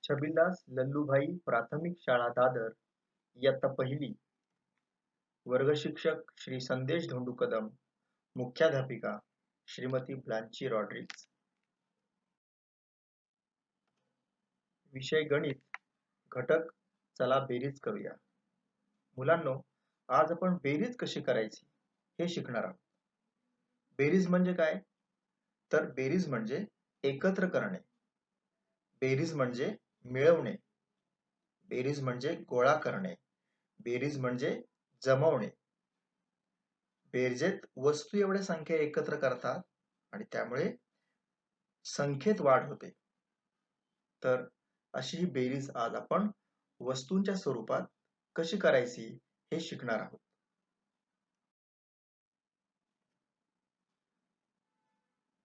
छबिलदास लल्लूभाई प्राथमिक शाळा दादर इयत्ता पहिली. वर्गशिक्षक श्री संदेश धोंडू कदम. मुख्याध्यापिका श्रीमती ब्लांची रॉड्रिक्स. विषय गणित. घटक चला बेरीज करूया. मुलांनो, आज आपण बेरीज कशी करायची हे शिकणार आहोत. बेरीज म्हणजे काय? तर बेरीज म्हणजे एकत्र करणे. बेरीज म्हणजे मिळवणे. बेरीज म्हणजे गोळा करणे. बेरीज म्हणजे जमवणे. बेरजेत वस्तू एवढ्या संख्या एकत्र करतात आणि त्यामुळे संख्येत वाढ होते. तर अशी ही बेरीज आज आपण वस्तूंच्या स्वरूपात कशी करायची हे शिकणार आहोत.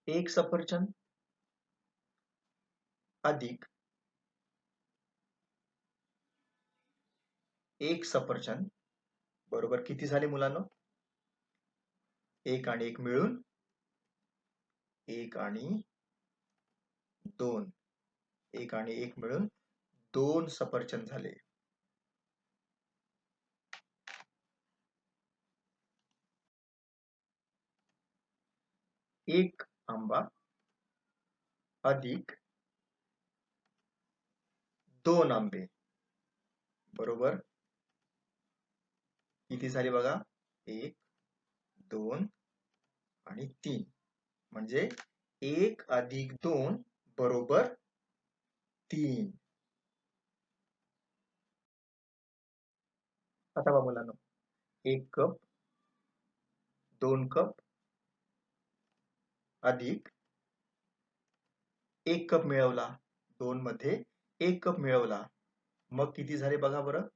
एक सफरचंद अधिक एक सफरचंद बरोबर किती झाले मुलांनो? एक आणि एक मिळून एक आणि दोन. एक आणि एक मिळून दोन सफरचंद झाले. एक आंबा अधिक दोन आंबे बरोबर किती झाले बघा? एक, दोन आणि तीन. म्हणजे एक अधिक दोन बरोबर तीन. आता बघा मुलांनो, एक कप, दोन कप अधिक एक कप मिळवला, दोन मध्ये एक कप मिळवला, मग किती झाले बघा बरं?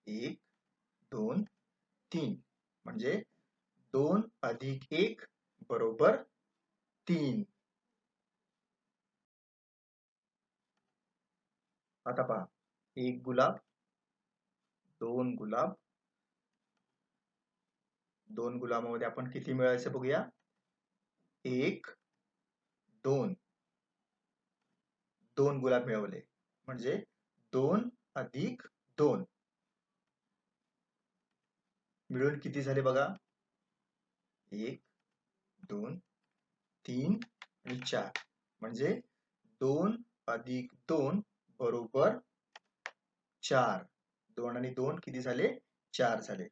एक, दोन, तीन. म्हणजे दोन अधिक एक बरोबर तीन. आता पहा, एक गुलाब, दोन गुलाब, दोन गुलाबामध्ये आपण किती मिळवायचे बघूया? एक, दोन. दोन गुलाब मिळवले म्हणजे दोन अधिक दोन मिळून किती झाले बघा? एक, दोन, तीन आणि चार. म्हणजे दोन अधिक दोन बरोबर चार. दोन आणि दोन किती झाले? चार झाले.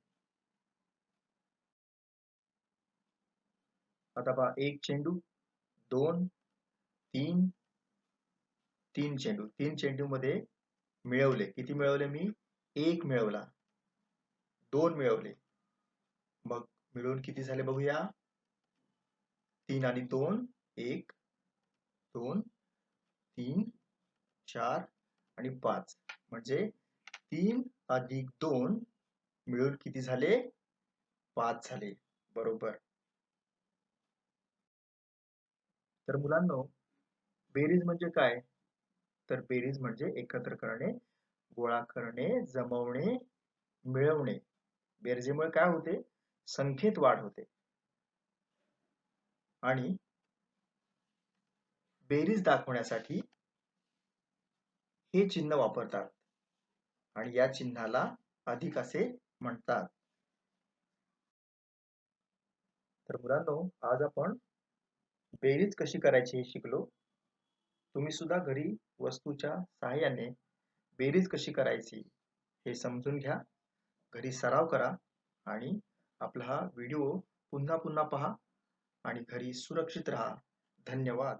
आता पहा, एक चेंडू, दोन, तीन, तीन चेंडू. तीन चेंडू मध्ये मिळवले किती मिळवले मी? एक मिळवला, दोन मिळवले, मग मिळून किती झाले बघूया? तीन आणि दोन एक, दोन, तीन, चार आणि पाच. म्हणजे तीन अधिक दोन मिळून किती झाले? पाच झाले बरोबर. तर मुलांनो, बेरीज म्हणजे काय? तर बेरीज म्हणजे एकत्र करणे, गोळा करणे, जमवणे, मिळवणे. बेरजेमुळे काय होते? संख्येत वाढ होते. आणि बेरीज दाखवण्यासाठी हे चिन्ह वापरतात आणि या चिन्हाला अधिक असे म्हणतात. तर मुलांनो, आज आपण बेरीज कशी करायची हे शिकलो. तुम्ही सुद्धा घरी वस्तूच्या सहाय्याने बेरीज कशी करायची हे समजून घ्या, घरी सराव करा आणि आपला हा व्हिडिओ पुन्हा पुन्हा पहा आणि घरी सुरक्षित राहा. धन्यवाद.